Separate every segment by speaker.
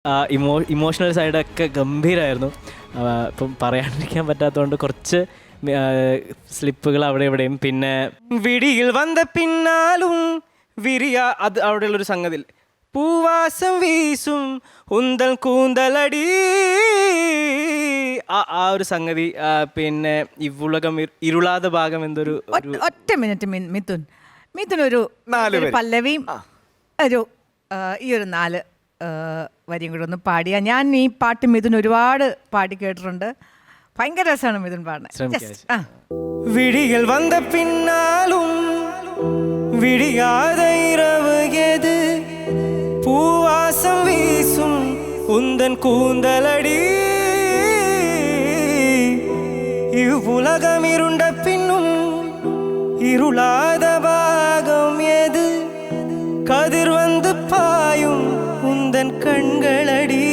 Speaker 1: Emotional സൈഡൊക്കെ ഗംഭീരമായിരുന്നു. ഇപ്പം പറയാണ്ടിരിക്കാൻ പറ്റാത്തതുകൊണ്ട് കുറച്ച് സ്ലിപ്പുകൾ അവിടെ എവിടെയും. പിന്നെ വിടിയിൽ വന്ന പിന്നാലും അത് അവിടെയുള്ളൊരു സംഗതി, പൂവാസം വീസും ഉന്തൽ കൂന്തലടി, ആ ഒരു സംഗതി. പിന്നെ ഇവുളകം ഇരുളാத ഭാഗം എന്തൊരു
Speaker 2: ഒറ്റ മിനിറ്റ് മിഥുൻ ഒരു പല്ലവിയും ഒരു ഈ ഒരു 4 വരിയും കൂടെ ഒന്ന് പാടിയാ. ഞാൻ ഈ പാട്ട് മിഥുൻ ഒരുപാട് പാടി കേട്ടിട്ടുണ്ട്. ഭയങ്കര രസമാണ് മിഥുൻ പാടുന്നത്.
Speaker 1: വിടികൾ വന്ന പിന്നാലും വിടിയാத இரவு எது, பூவாசம் வீசும் உந்தன் கூந்தலடி, இவ்வுலகம் இருண்ட பின்னும் இருளாத பாகம் எது, கதிர் வந்து பாயும் உந்தன் கண்களடி,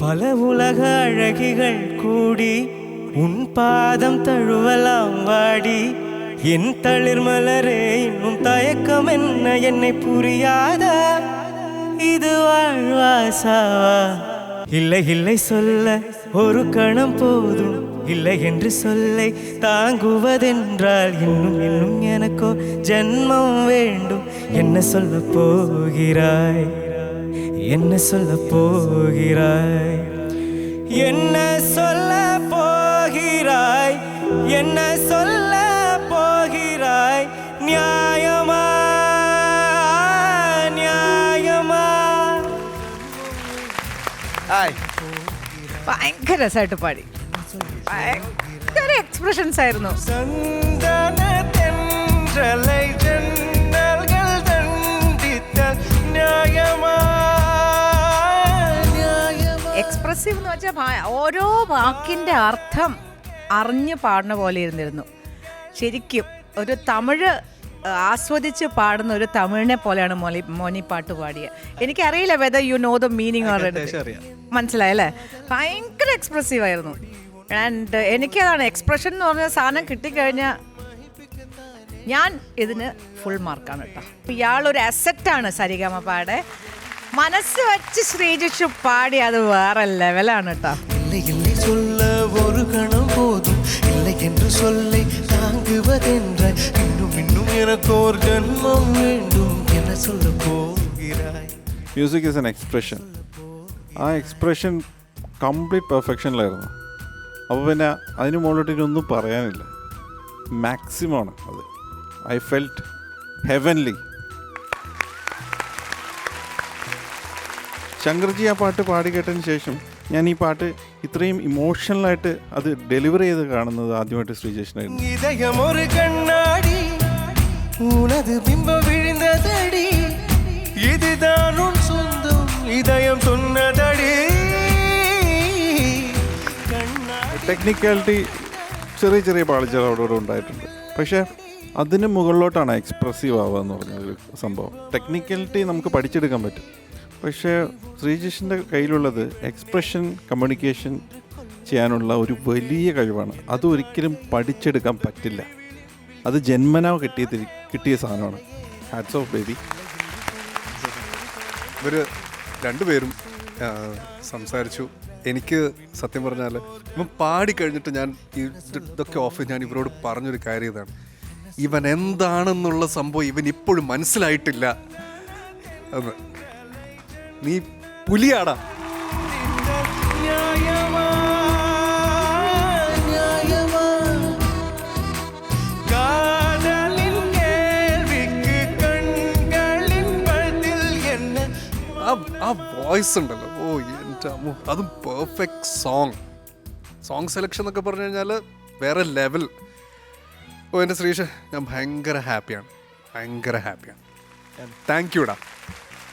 Speaker 1: பல உலக அழகிகள் கூடி உன் பாதம் தழுவலாம் வாடி, என் தளிர் மலரே இன்னும் தயக்கம் என்ன என்னை புரியாதா, இது வாழ்வாசாவா, இல்லை இல்லை சொல்ல ஒரு கணம் போதும், இல்லை என்று சொல்லை தாங்குவதென்றால் இன்னும் இன்னும் எனக்கோ ஜென்மம் வேண்டும், என்ன சொல்ல போகிறாய், என்ன சொல்ல போகிறாய், என்ன சொல்ல போகிறாய், என்ன சொல்ல போகிறாய், நியாயமா நியாயமா.
Speaker 2: ഭയങ്കര രസമായിട്ട് പാടി. ഭയങ്കര എക്സ്പ്രഷൻസ് ആയിരുന്നു. എക്സ്പ്രസീവ് എന്ന് വെച്ചാൽ ഓരോ വാക്കിൻ്റെ അർത്ഥം അറിഞ്ഞ് പാടുന്ന പോലെ ഇരുന്നിരുന്നു. ശരിക്കും ഒരു തമിഴ് ആസ്വദിച്ച് പാടുന്ന ഒരു തമിഴിനെ പോലെയാണ് മോനി പാട്ട് പാടിയത്. എനിക്കറിയില്ല whether you know the meaning already. മനസ്സിലായല്ലേ? ഭയങ്കര എക്സ്പ്രസീവ് ആയിരുന്നു. ആൻഡ് എനിക്കതാണ് എക്സ്പ്രഷൻ എന്ന് പറഞ്ഞ സാധനം കിട്ടിക്കഴിഞ്ഞാൽ ഞാൻ ഇതിന് ഫുൾ മാർക്കാണ് കേട്ടോ. ഇയാളൊരു അസറ്റാണ് സരിഗമപാടെ. മനസ്സ് വെച്ച് ശ്രീജിഷു പാടി അത് വേറെ ലെവലാണ് കേട്ടോ.
Speaker 3: ஒரு கணம் போதும், இல்லை என்று சொல்லை தாங்குவதென்றாய், இன்னும் இன்னும் எனக்கு ஒரு ஜன்மம் வேண்டும், என்ன சொல்ல போகிறாய்.
Speaker 4: Music is N expression. ആ എക്സ്പ്രഷൻ കംപ്ലീറ്റ് പെർഫെക്ഷനിലായിരുന്നു. അപ്പോൾ പിന്നെ അതിന് മുകളിലോട്ടൊന്നും പറയാനില്ല. മാക്സിമമാണ് അത്. I felt heavenly. ശങ്കർജി ആ പാട്ട് പാടി കേട്ടതിന് ശേഷം ഞാൻ ഈ പാട്ട് ഇത്രയും ഇമോഷണലായിട്ട് അത് ഡെലിവർ ചെയ്ത് കാണുന്നത് ആദ്യമായിട്ട് ശ്രീജേഷനായിരുന്നു.
Speaker 3: இதயமொரு கண்ணாடி உனது பிம்பம் விழுந்ததடி, இதுதான் உன் சொந்தம் இதயம் சொன்னதடி.
Speaker 4: ടെക്നിക്കാലിറ്റി ചെറിയ ചെറിയ പാളിച്ചകൾ അവിടെ ഉണ്ടായിട്ടുണ്ട്. പക്ഷേ അതിന് മുകളിലോട്ടാണ് എക്സ്പ്രസീവ് ആവുക എന്ന് പറഞ്ഞൊരു സംഭവം. ടെക്നിക്കാലിറ്റി നമുക്ക് പഠിച്ചെടുക്കാൻ പറ്റും. പക്ഷേ ശ്രീജിഷിൻ്റെ കയ്യിലുള്ളത് എക്സ്പ്രഷൻ കമ്മ്യൂണിക്കേഷൻ ചെയ്യാനുള്ള ഒരു വലിയ കഴിവാണ്. അതൊരിക്കലും പഠിച്ചെടുക്കാൻ പറ്റില്ല. അത് ജന്മനാ കിട്ടിയ സാധനമാണ്. Hats off baby.
Speaker 5: ഇവർ രണ്ടുപേരും സംസാരിച്ചു. എനിക്ക് സത്യം പറഞ്ഞാൽ ഇവൻ പാടിക്കഴിഞ്ഞിട്ട് ഞാൻ ഇതൊക്കെ ഓഫ് ഞാൻ ഇവരോട് പറഞ്ഞൊരു കാര്യം ഇതാണ്, ഇവൻ എന്താണെന്നുള്ള സംഭവം ഇവൻ ഇപ്പോഴും മനസ്സിലായിട്ടില്ല എന്ന്. നീ പുലിയാടാ. ആ വോയിസ് ഉണ്ടല്ലോ, ഓ എൻ്റെ അമ്മോ, അതും പെർഫെക്റ്റ് സോങ് സെലക്ഷൻ എന്നൊക്കെ പറഞ്ഞു കഴിഞ്ഞാൽ വേറെ ലെവൽ. ഓ എൻ്റെ ശ്രീഷ, ഞാൻ ഭയങ്കര ഹാപ്പിയാണ്. താങ്ക് യുടാ.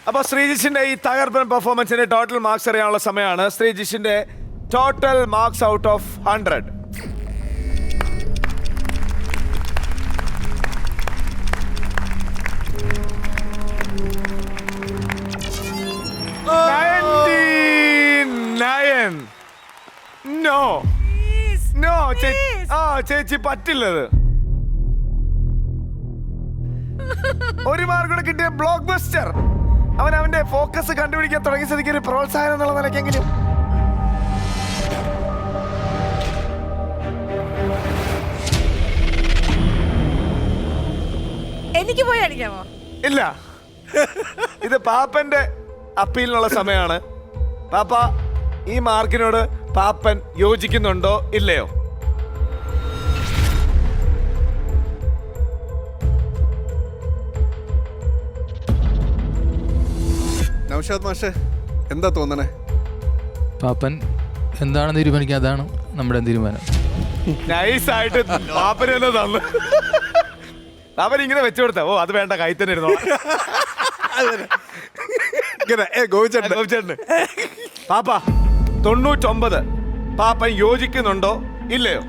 Speaker 6: അപ്പോൾ ശ്രീജിഷിന്റെ ഈ തകർപ്പൻ പെർഫോമൻസിന്റെ ടോട്ടൽ മാർക്സ് അറിയാനുള്ള സമയമാണ്. ശ്രീജിഷിന്റെ ടോട്ടൽ മാർക്സ് ഔട്ട് ഓഫ് 100. ചേച്ചി പറ്റില്ലത്. ഒരു മാർക്ക് കൂടെ കിട്ടിയ ബ്ലോക്ക് ബസ്റ്റർ. അവൻ അവന്റെ ഫോക്കസ് കണ്ടുപിടിക്കാൻ തുടങ്ങിയ സ്ഥിതിക്ക് ഒരു പ്രോത്സാഹനം എന്നുള്ള നിലയ്ക്കെങ്കിലും.
Speaker 2: എനിക്ക് പോയി അടിക്കാമോ?
Speaker 6: ഇല്ല, ഇത് പാപ്പന്റെ അപ്പീലിനുള്ള സമയമാണ്. പാപ്പ, ഈ മാർക്കിനോട് പാപ്പൻ യോജിക്കുന്നുണ്ടോ ഇല്ലയോ?
Speaker 5: നൗഷാദ് മാഷെ, എന്താ തോന്നണേ?
Speaker 7: പാപ്പൻ എന്താണെന്ന് തീരുമാനിക്കുക, അതാണ് നമ്മുടെ തീരുമാനം.
Speaker 6: നൈസായിട്ട് പാപ്പന് തന്നെ തന്നു. അവൻ ഇങ്ങനെ വെച്ചു കൊടുത്ത, ഓ അത് വേണ്ട, കൈ തന്നെ ഇരുന്നോ. ഗോപിച്ചേട്ടന് പാപ്പ 99 പാപ്പൻ യോജിക്കുന്നുണ്ടോ ഇല്ലയോ?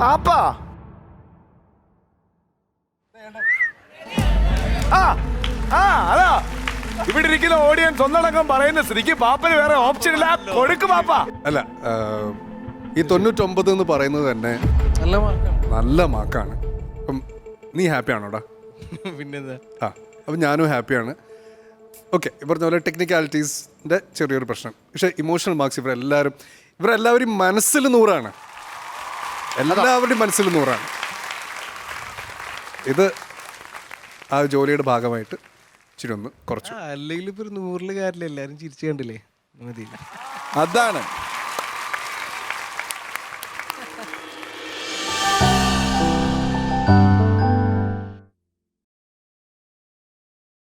Speaker 6: പാപ്പ അതാ ഇവിടെ ഇരിക്കുന്ന ഓഡിയൻസ് ഒന്നടങ്കം പറയുന്ന സ്ഥിതിക്ക് പാപ്പന് വേറെ ഓപ്ഷൻ ഇല്ല, കൊടുക്ക് പാപ്പ.
Speaker 5: അല്ല, ഈ 99 എന്ന് പറയുന്നത് തന്നെ നല്ല മാർക്കാണ്. അപ്പം നീ ഹാപ്പി ആണോടാ?
Speaker 1: പിന്നെന്താ.
Speaker 5: അപ്പം ഞാനും ഹാപ്പിയാണ്. ഓക്കെ, പറഞ്ഞ പോലെ ടെക്നിക്കാലിറ്റീസിൻ്റെ ചെറിയൊരു പ്രശ്നം. പക്ഷേ ഇമോഷണൽ മാർക്സ് ഇവരെല്ലാവരും മനസ്സിൽ 100ആണ്. എല്ലാവരുടെയും മനസ്സിൽ 100ആണ്. ഇത് ആ ജോലിയുടെ ഭാഗമായിട്ട് ഇച്ചിരി ഒന്ന് കുറച്ചു.
Speaker 1: അല്ലെങ്കിൽ ഇപ്പൊ 100 കാര്യമില്ല, എല്ലാരും ചിരിച്ചു കണ്ടില്ലേ, മതിയില്ല.
Speaker 4: അതാണ്